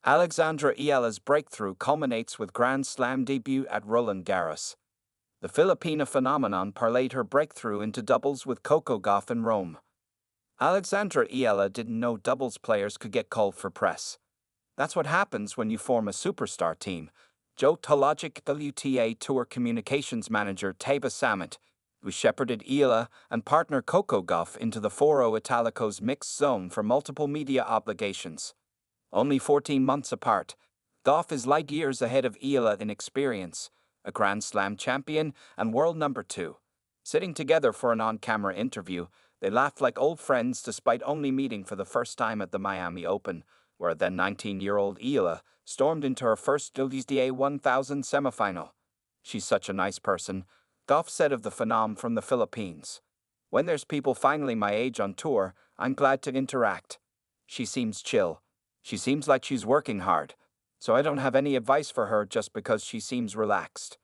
Alexandra Eala's breakthrough culminates with Grand Slam debut at Roland Garros. The Filipina phenomenon parlayed her breakthrough into doubles with Coco Gauff in Rome. Alexandra Eala didn't know doubles players could get called for press. That's what happens when you form a superstar team, joked Hologic WTA Tour communications manager Teyva Sammet, who shepherded Eala and partner Coco Gauff into the Foro Italico's mixed zone for multiple media obligations. Only 14 months apart, Gauff is light years ahead of Eala in experience, a Grand Slam champion and world number 2. Sitting together for an on-camera interview, they laughed like old friends despite only meeting for the first time at the Miami Open, where then 19-year-old Eala stormed into her first WTA 1000 semifinal. "She's such a nice person," Gauff said of the phenom from the Philippines. "When there's people finally my age on tour, I'm glad to interact. She seems chill. She seems like she's working hard, so I don't have any advice for her just because she seems relaxed.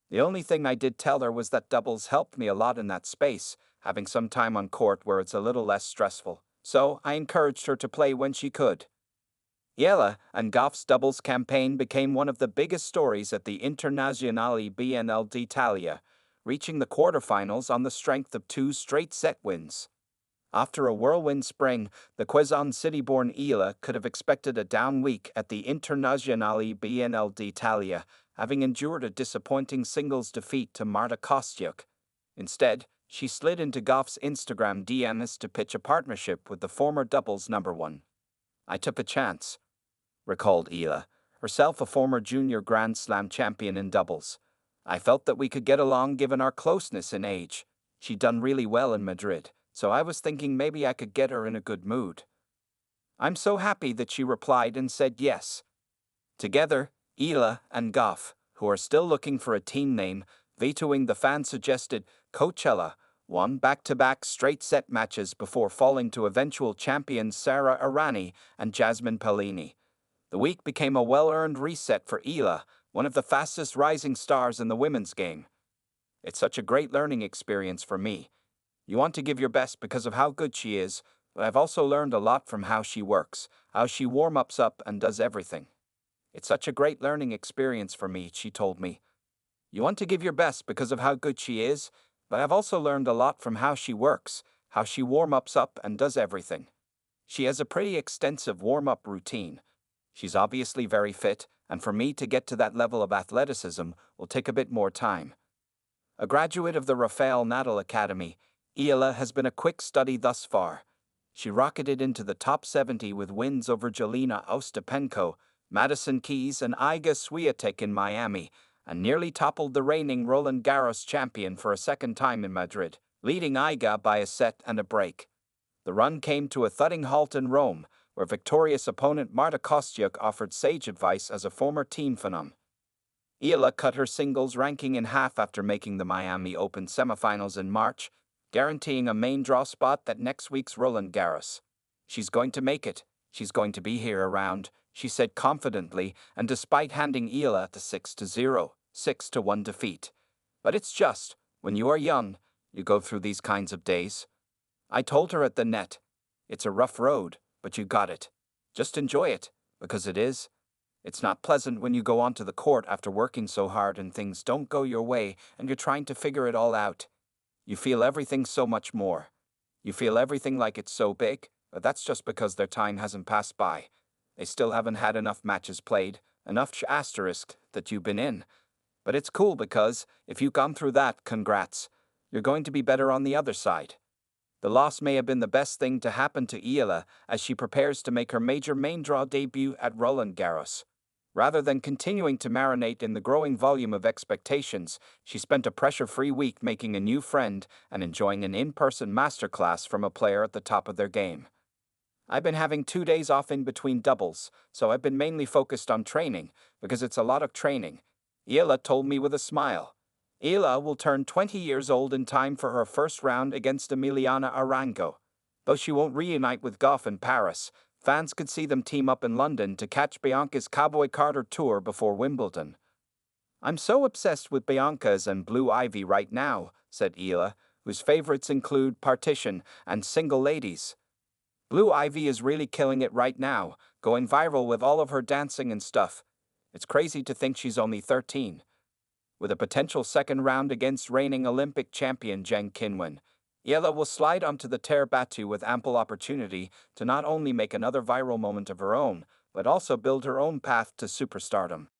The only thing I did tell her was that doubles helped me a lot in that space, having some time on court where it's a little less stressful, so I encouraged her to play when she could." Eala and Gauff's doubles campaign became one of the biggest stories at the Internazionale BNL d'Italia, reaching the quarterfinals on the strength of 2 straight-set wins. After a whirlwind spring, the Quezon City-born Eala could have expected a down week at the Internazionale BNL d'Italia, having endured a disappointing singles defeat to Marta Kostyuk. Instead, she slid into Gauff's Instagram DMs to pitch a partnership with the former doubles number 1. "I took a chance," recalled Eala, herself a former junior Grand Slam champion in doubles. "I felt that we could get along given our closeness in age. She'd done really well in Madrid, so I was thinking maybe I could get her in a good mood." I'm so happy that she replied and said yes. Together, Eala and Gauff, who are still looking for a team name, vetoing the fan-suggested Coachella, won back-to-back straight-set matches before falling to eventual champions Sara Errani and Jasmine Paolini. The week became a well-earned reset for Eala, one of the fastest rising stars in the women's game. "It's such a great learning experience for me. You want to give your best because of how good she is, but I've also learned a lot from how she works, how she warm-ups up and does everything. It's such a great learning experience for me," she told me. "You want to give your best because of how good she is, but I've also learned a lot from how she works, how she warm-ups up and does everything. She has a pretty extensive warm-up routine. She's obviously very fit, and for me to get to that level of athleticism will take a bit more time." A graduate of the Rafael Nadal Academy, Eala has been a quick study thus far. She rocketed into the top 70 with wins over Jelena Ostapenko, Madison Keys and Iga Swiatek in Miami, and nearly toppled the reigning Roland Garros champion for a second time in Madrid, leading Iga by a set and a break. The run came to a thudding halt in Rome, where victorious opponent Marta Kostyuk offered sage advice as a former team phenom. Eala cut her singles ranking in half after making the Miami Open semifinals in March, guaranteeing a main draw spot at next week's Roland Garros. "She's going to make it. She's going to be here around," she said confidently, and despite handing Eala the 6-0, 6-1 defeat. "But it's just, when you are young, you go through these kinds of days." I told her at the net, "It's a rough road, but you got it. Just enjoy it, because it is. It's not pleasant when you go onto the court after working so hard and things don't go your way and you're trying to figure it all out. You feel everything so much more. You feel everything like it's so big, but that's just because their time hasn't passed by. They still haven't had enough matches played, enough asterisk that you've been in. But it's cool because, if you've gone through that, congrats. You're going to be better on the other side." The loss may have been the best thing to happen to Eala as she prepares to make her major main draw debut at Roland Garros. Rather than continuing to marinate in the growing volume of expectations, she spent a pressure-free week making a new friend and enjoying an in-person masterclass from a player at the top of their game. "I've been having 2 days off in between doubles, so I've been mainly focused on training, because it's a lot of training," Eala told me with a smile. Eala will turn 20 years old in time for her first round against Emiliana Arango. Though she won't reunite with Gauff in Paris, fans could see them team up in London to catch Bianca's Cowboy Carter Tour before Wimbledon. "I'm so obsessed with Bianca's and Blue Ivy right now," said Eala, whose favorites include Partition and Single Ladies. Blue Ivy is really killing it right now, going viral with all of her dancing and stuff. It's crazy to think she's only 13. With a potential second round against reigning Olympic champion Zheng Qinwen, Eala will slide onto the Terre battue with ample opportunity to not only make another viral moment of her own, but also build her own path to superstardom.